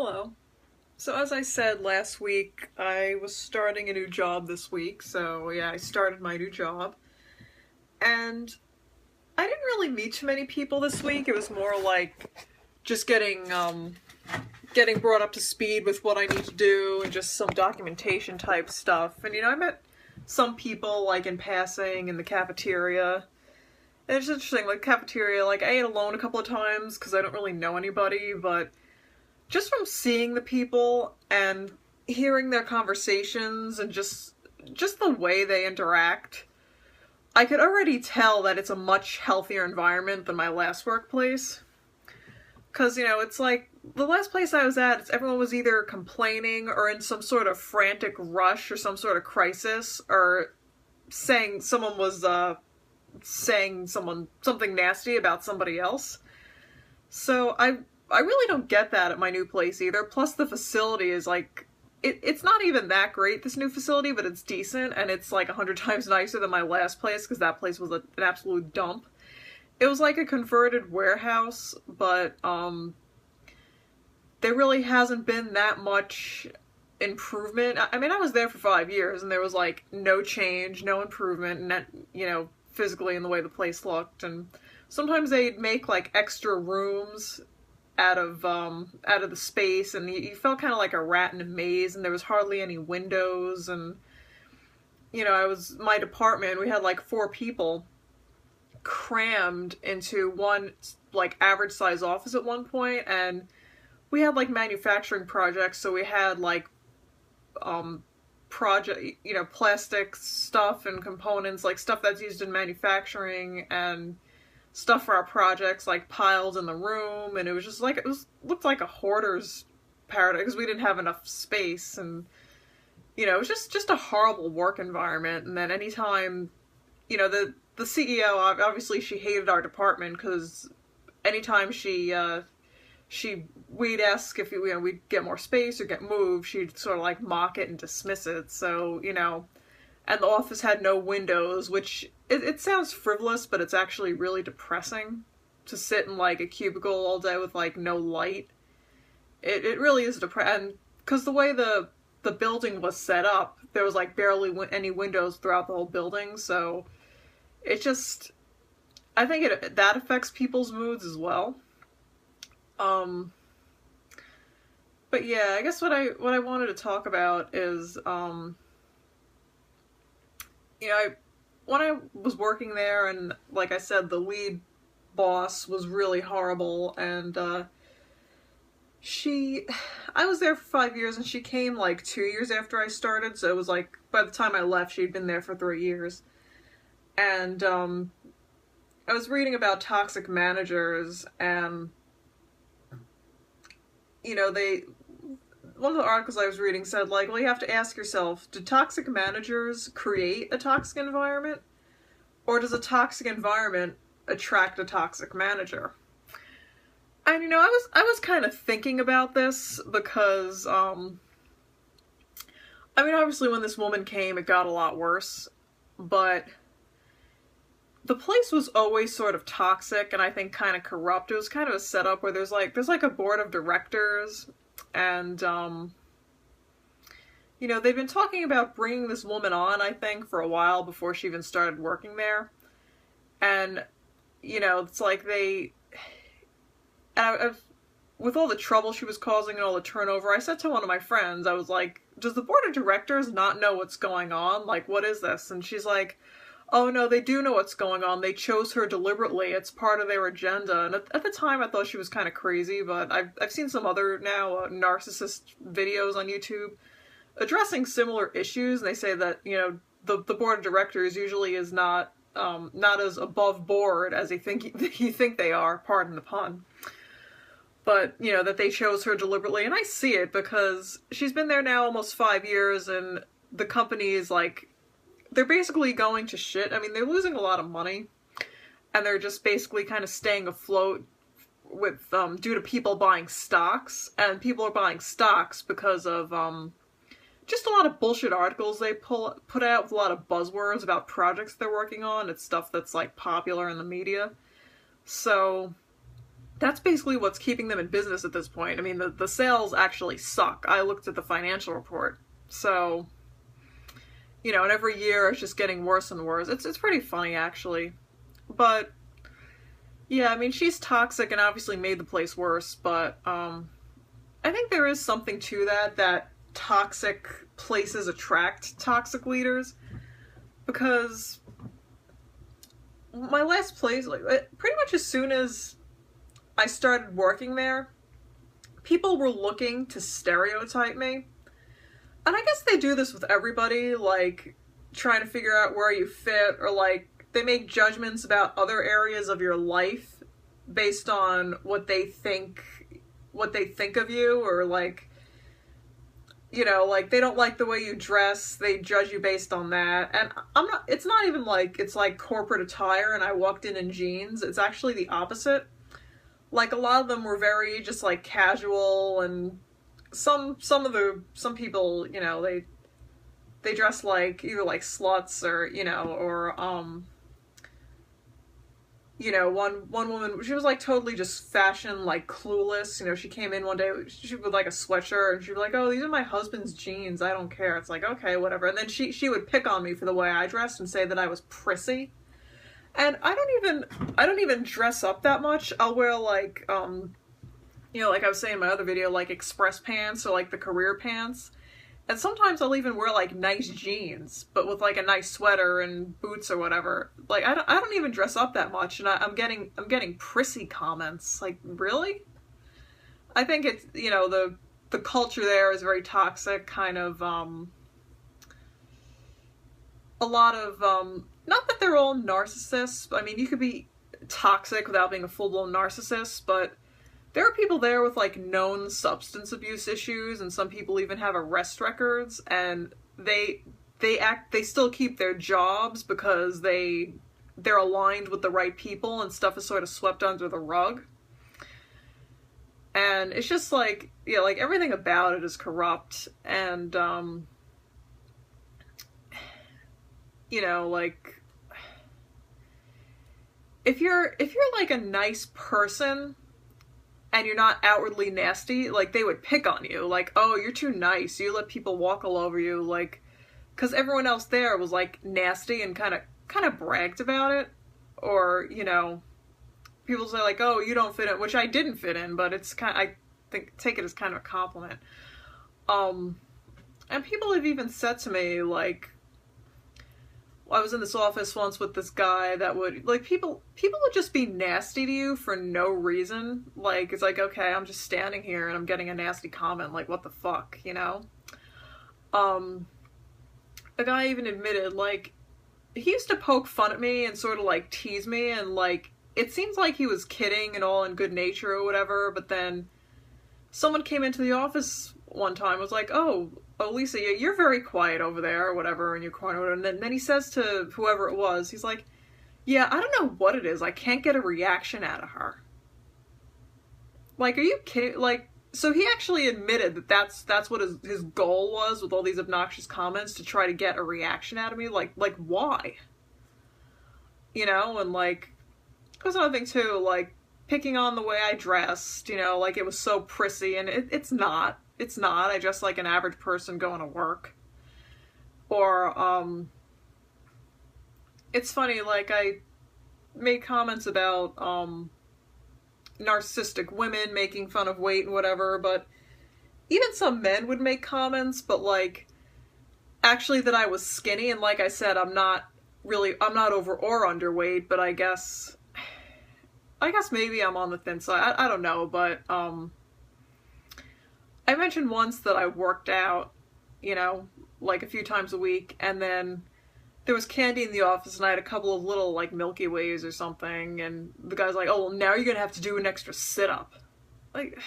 Hello. So as I said last week, I was starting a new job this week, so yeah, I started my new job. And I didn't really meet too many people this week. It was more like just getting brought up to speed with what I need to do and just some documentation type stuff. And I met some people like in passing in the cafeteria. And it's interesting, like cafeteria, like I ate alone a couple of times because I don't really know anybody, but just from seeing the people and hearing their conversations and just the way they interact, I could already tell that it's a much healthier environment than my last workplace. Because, it's like the last place I was at, everyone was either complaining or in some sort of frantic rush or some sort of crisis or saying someone was saying something nasty about somebody else. So I really don't get that at my new place either. Plus the facility is like it's not even that great, this new facility, but it's decent, and it's like 100 times nicer than my last place because that place was an absolute dump. It was like a converted warehouse, but there really hasn't been that much improvement. I mean, I was there for 5 years and there was like no change, no improvement, and physically in the way the place looked. And sometimes they'd make like extra rooms out of the space, and you felt kind of like a rat in a maze, and there was hardly any windows. And my department, we had like 4 people crammed into one like average size office at one point, and we had like manufacturing projects, so we had like project plastic stuff and components, like stuff that's used in manufacturing, and stuff for our projects like piled in the room. And it was just like looked like a hoarder's paradise because we didn't have enough space. And it was just a horrible work environment. And then anytime the CEO, obviously she hated our department because anytime we'd ask if we'd get more space or get moved, she'd sort of like mock it and dismiss it. So and the office had no windows, which it sounds frivolous, but it's actually really depressing to sit in like a cubicle all day with like no light. It really is depressing, because the way the building was set up, there was like barely any windows throughout the whole building. So it just, I think that affects people's moods as well. But yeah, I guess what I wanted to talk about is when I was working there, and like I said, the lead boss was really horrible, and I was there for 5 years, and she came like 2 years after I started, so it was like, by the time I left, she'd been there for 3 years. And I was reading about toxic managers, and one of the articles I was reading said, like, well, you have to ask yourself, do toxic managers create a toxic environment? Or does a toxic environment attract a toxic manager? And, I was kind of thinking about this because, obviously when this woman came, it got a lot worse. But the place was always sort of toxic and I think kind of corrupt. It was kind of a setup where there's like a board of directors. And, they'd been talking about bringing this woman on, I think, for a while before she even started working there. And, it's like with all the trouble she was causing and all the turnover, I said to one of my friends, I was like, does the board of directors not know what's going on? Like, what is this? And she's like, oh no, they do know what's going on. They chose her deliberately. It's part of their agenda. And at the time I thought she was kind of crazy, but I've seen some other now narcissist videos on YouTube addressing similar issues, and they say that, the board of directors usually is not as above board as you think they are, pardon the pun. But, that they chose her deliberately, and I see it because she's been there now almost 5 years, and the company is like, they're basically going to shit. I mean, they're losing a lot of money, and they're just basically kind of staying afloat with due to people buying stocks, and people are buying stocks because of just a lot of bullshit articles they put out with a lot of buzzwords about projects they're working on. It's stuff that's like popular in the media. So that's basically what's keeping them in business at this point. I mean, the sales actually suck. I looked at the financial report. So, you know, and every year it's just getting worse and worse. It's pretty funny, actually. But, yeah, I mean, she's toxic and obviously made the place worse, but I think there is something to that toxic places attract toxic leaders, because my last place, like, pretty much as soon as I started working there, people were looking to stereotype me. And I guess they do this with everybody, like, trying to figure out where you fit, or, like, they make judgments about other areas of your life based on what they think of you, or, like, you know, like, they don't like the way you dress, they judge you based on that. And it's not even like it's like corporate attire and I walked in jeans. It's actually the opposite. Like, a lot of them were very just, like, casual, and some people, you know, they dress like either like sluts, or, you know, or you know, one woman, she was like totally just fashion, like, clueless. You know, she came in one day, she with like a sweatshirt, and she was like, "Oh, these are my husband's jeans, I don't care." It's like, okay, whatever. And then she would pick on me for the way I dressed and say that I was prissy. And I don't even dress up that much. I'll wear, like, you know, like I was saying in my other video, like express pants, or like the career pants. And sometimes I'll even wear, like, nice jeans, but with, like, a nice sweater and boots or whatever. Like, I don't even dress up that much, and I'm getting prissy comments. Like, really? I think it's, you know, the culture there is very toxic, kind of, a lot of, not that they're all narcissists. I mean, you could be toxic without being a full-blown narcissist, but there are people there with, like, known substance abuse issues, and some people even have arrest records, and they still keep their jobs because they're aligned with the right people, and stuff is sort of swept under the rug. And it's just like, yeah, like, everything about it is corrupt, and you know, like, if you're like a nice person and you're not outwardly nasty, like, they would pick on you. Like, "Oh, you're too nice. You let people walk all over you." Like, because everyone else there was, like, nasty and kind of bragged about it. Or, you know, people say, like, "Oh, you don't fit in," which I didn't fit in, but it's I take it as kind of a compliment. And people have even said to me, like, I was in this office once with this guy that would, like, people would just be nasty to you for no reason. Like, it's like, okay, I'm just standing here and I'm getting a nasty comment, like, what the fuck, you know? A guy even admitted, like, he used to poke fun at me and sort of, like, tease me, and, like, it seems like he was kidding and all in good nature or whatever, but then someone came into the office one time, was like, oh, Lisa, you're very quiet over there, or whatever, in your corner. And then he says to whoever it was, he's like, "Yeah, I don't know what it is, I can't get a reaction out of her." Like, are you kidding? Like, so he actually admitted that that's what his goal was with all these obnoxious comments, to try to get a reaction out of me. Like, why? You know, and, like, there's another thing too, like, picking on the way I dressed, you know, like, it was so prissy, and it's not. It's not. I dress like an average person going to work. Or, it's funny, like, I made comments about, narcissistic women making fun of weight and whatever, but even some men would make comments, but, like, actually that I was skinny, and like I said, I'm not over or underweight, but I guess maybe I'm on the thin side. I don't know, but, I mentioned once that I worked out, you know, like, a few times a week, and then there was candy in the office, and I had a couple of little, like, Milky Ways or something, and the guy's like, "Oh, well, now you're gonna have to do an extra sit-up." Like,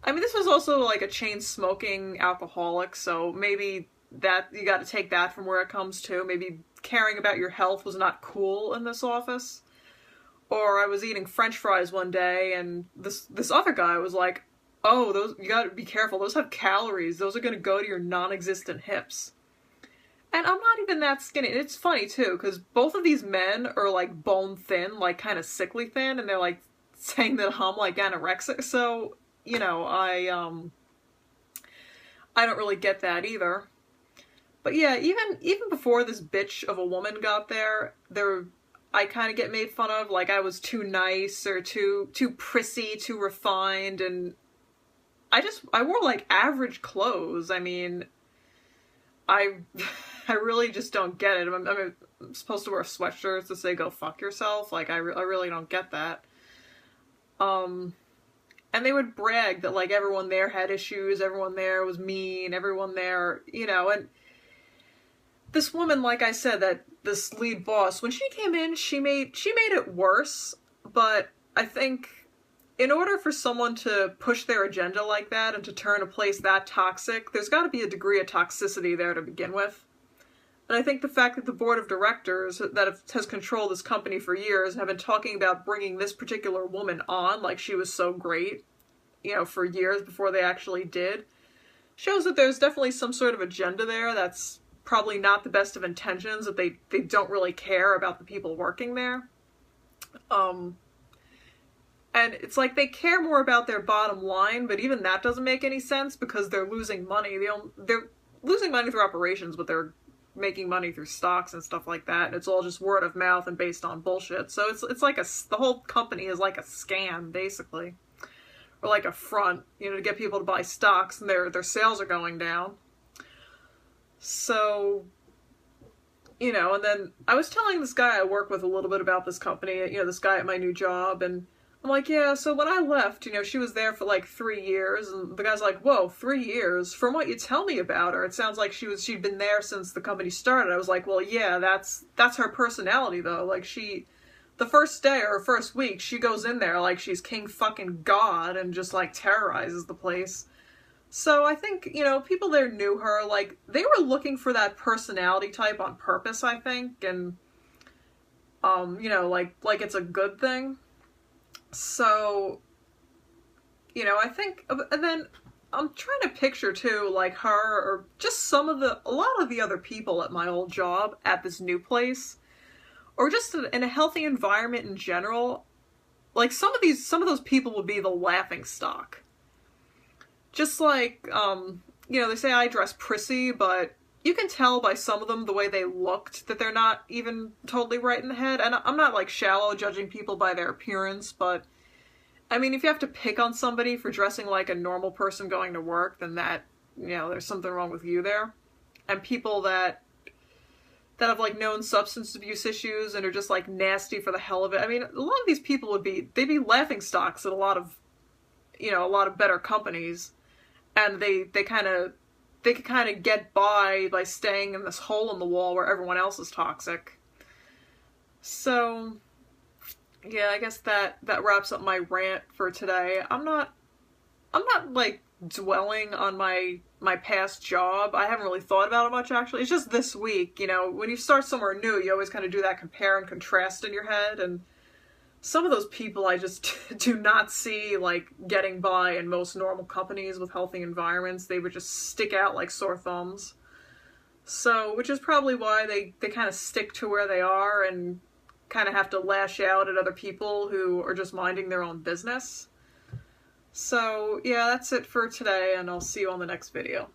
I mean, this was also, like, a chain-smoking alcoholic, so maybe that, you gotta take that from where it comes to. Maybe caring about your health was not cool in this office. Or I was eating French fries one day, and this other guy was like, "Oh, those, you gotta be careful, those have calories, those are gonna go to your non-existent hips." And I'm not even that skinny. And it's funny, too, because both of these men are, like, bone thin, like, kind of sickly thin, and they're, like, saying that I'm like anorexic. So, you know, I don't really get that either. But yeah, even before this bitch of a woman got there I kind of get made fun of, like I was too nice or too prissy, too refined, and I wore like average clothes. I mean, I I really just don't get it. I'm supposed to wear sweatshirts to say go fuck yourself. Like I really don't get that. And they would brag that like everyone there had issues, everyone there was mean, everyone there, you know, and this woman, like I said, that this lead boss, when she came in, she made it worse, but I think in order for someone to push their agenda like that and to turn a place that toxic, there's got to be a degree of toxicity there to begin with. And I think the fact that the board of directors that has controlled this company for years and have been talking about bringing this particular woman on like she was so great, you know, for years before they actually did, shows that there's definitely some sort of agenda there that's probably not the best of intentions, that they don't really care about the people working there. And it's like they care more about their bottom line, but even that doesn't make any sense because they're losing money. They're losing money through operations, but they're making money through stocks and stuff like that, and it's all just word of mouth and based on bullshit. So it's like the whole company is like a scam, basically. Or like a front, you know, to get people to buy stocks, and their sales are going down. So, you know, and then I was telling this guy I work with a little bit about this company, you know, this guy at my new job, and I'm like, yeah, so when I left, you know, she was there for like 3 years, and the guy's like, whoa, 3 years? From what you tell me about her, it sounds like she'd been there since the company started. I was like, well, yeah, that's her personality, though. Like, the first day or first week, she goes in there like she's king fucking god and just, like, terrorizes the place. So I think, you know, people there knew her, like, they were looking for that personality type on purpose, I think, and, you know, like it's a good thing. So, you know, I think, and then I'm trying to picture too, like her or just a lot of the other people at my old job at this new place, or just in a healthy environment in general. Like some of those people would be the laughing stock. Just like, you know, they say I dress prissy, but you can tell by some of them the way they looked that they're not even totally right in the head. And I'm not like shallow judging people by their appearance, but I mean, if you have to pick on somebody for dressing like a normal person going to work, then that, you know, there's something wrong with you there. And people that have like known substance abuse issues and are just like nasty for the hell of it. I mean, a lot of these people they'd be laughing stocks at a lot of, you know, a lot of better companies, and they could kind of get by staying in this hole in the wall where everyone else is toxic. So, yeah, I guess that wraps up my rant for today. I'm not like dwelling on my past job. I haven't really thought about it much, actually. It's just this week, you know, when you start somewhere new, you always kind of do that compare and contrast in your head, and some of those people I just do not see, like, getting by in most normal companies with healthy environments. They would just stick out like sore thumbs. So, which is probably why they kind of stick to where they are and kind of have to lash out at other people who are just minding their own business. So, yeah, that's it for today, and I'll see you on the next video.